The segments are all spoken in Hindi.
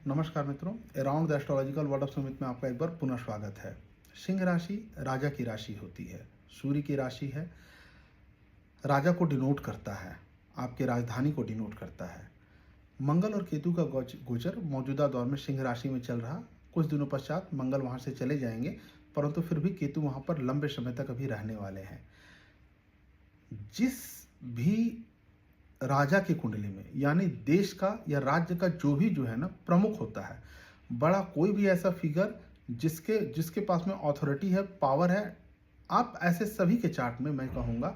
नमस्कार मित्रों, around the astrological world of Sumit में आपका एक बार पुनः स्वागत है। सिंह राशि राजा की राशि होती है, सूर्य की राशि है, राजा को डिनोट करता है, आपके राजधानी को डिनोट करता है। मंगल और केतु का गोचर मौजूदा दौर में सिंह राशि में चल रहा। कुछ दिनों पश्चात मंगल वहाँ से चले जाएंगे, परंतु फिर भी केतु वहाँ पर लंबे समय तक अभी रहने वाले हैं। जिस भी राजा की कुंडली में यानी देश का या राज्य का जो है ना प्रमुख होता है, बड़ा कोई भी ऐसा फिगर जिसके जिसके पास में अथॉरिटी है, पावर है, आप ऐसे सभी के चार्ट में मैं कहूँगा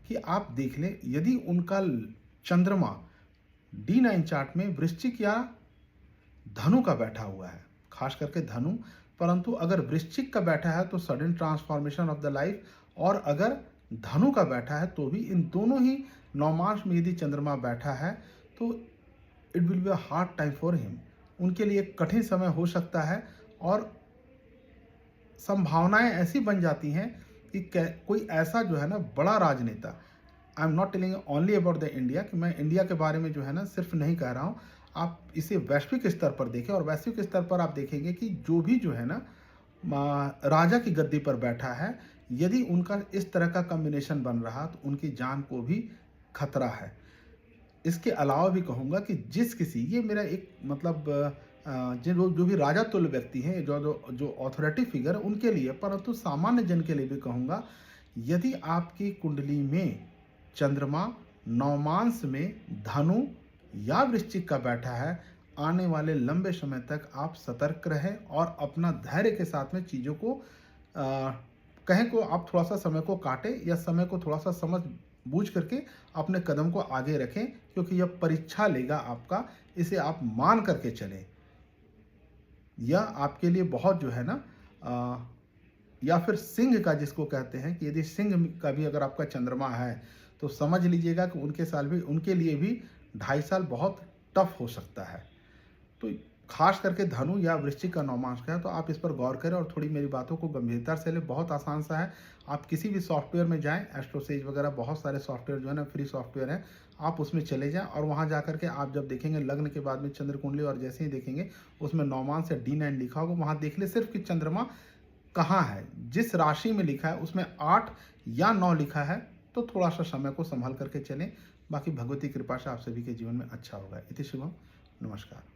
कि आप देख लें। यदि उनका चंद्रमा D9 चार्ट में वृश्चिक या धनु का बैठा हुआ है, खास करके धनु, परंतु अगर वृश्चिक का बैठा है तो sudden transformation of the life, और अगर धनु का बैठा है तो भी, इन दोनों ही नवमांश में यदि चंद्रमा बैठा है तो it will be a hard time for him. उनके लिए कठिन समय हो सकता है और संभावनाएं ऐसी बन जाती हैं कि कोई ऐसा ना बड़ा राजनेता, I am not telling only about the India, कि मैं इंडिया के बारे में ना सिर्फ नहीं कह रहा हूँ, आप इसे वैश्विक स्तर पर देखें और वैश्विक स्तर पर आप देखेंगे कि जो भी ना राजा की गद्दी पर बैठा है, यदि उनका इस तरह का कॉम्बिनेशन बन रहा तो उनकी जान को भी खतरा है। इसके अलावा भी कहूँगा कि जिस किसी, ये मेरा एक जो भी राजा तुल्य व्यक्ति हैं, जो अथॉरिटी फिगर, उनके लिए, परंतु सामान्य जन के लिए भी कहूँगा, यदि आपकी कुंडली में चंद्रमा नवमांश में धनु या वृश्चिक का बैठा है, आने वाले लंबे समय तक आप सतर्क रहें और अपना धैर्य के साथ में चीज़ों को कहें को आप थोड़ा सा समय को काटें या समय को थोड़ा सा समझ बूझ करके अपने कदम को आगे रखें, क्योंकि यह परीक्षा लेगा आपका, इसे आप मान करके चलें। यह आपके लिए बहुत या फिर सिंह का जिसको कहते हैं, कि यदि सिंह का भी अगर आपका चंद्रमा है तो समझ लीजिएगा कि उनके लिए भी 2.5 साल बहुत टफ हो सकता है। तो खास करके धनु या वृश्चिक का नवमांश का है, तो आप इस पर गौर करें और थोड़ी मेरी बातों को गंभीरता से लें। बहुत आसान सा है, आप किसी भी सॉफ्टवेयर में जाएं, एस्ट्रोसेज वगैरह बहुत सारे सॉफ्टवेयर ना फ्री सॉफ्टवेयर हैं, आप उसमें चले जाएं और वहां जा करके आप जब देखेंगे लग्न के बाद में चंद्र कुंडली, और जैसे ही देखेंगे उसमें नवमांश या D9 लिखा होगा, वहां देख ले सिर्फ कि चंद्रमा कहाँ है, जिस राशि में लिखा है उसमें 8 या 9 लिखा है, तो थोड़ा सा समय को संभाल करके चलें। बाकी भगवती कृपा से आप सभी के जीवन में अच्छा होगा। इति शुभम, नमस्कार।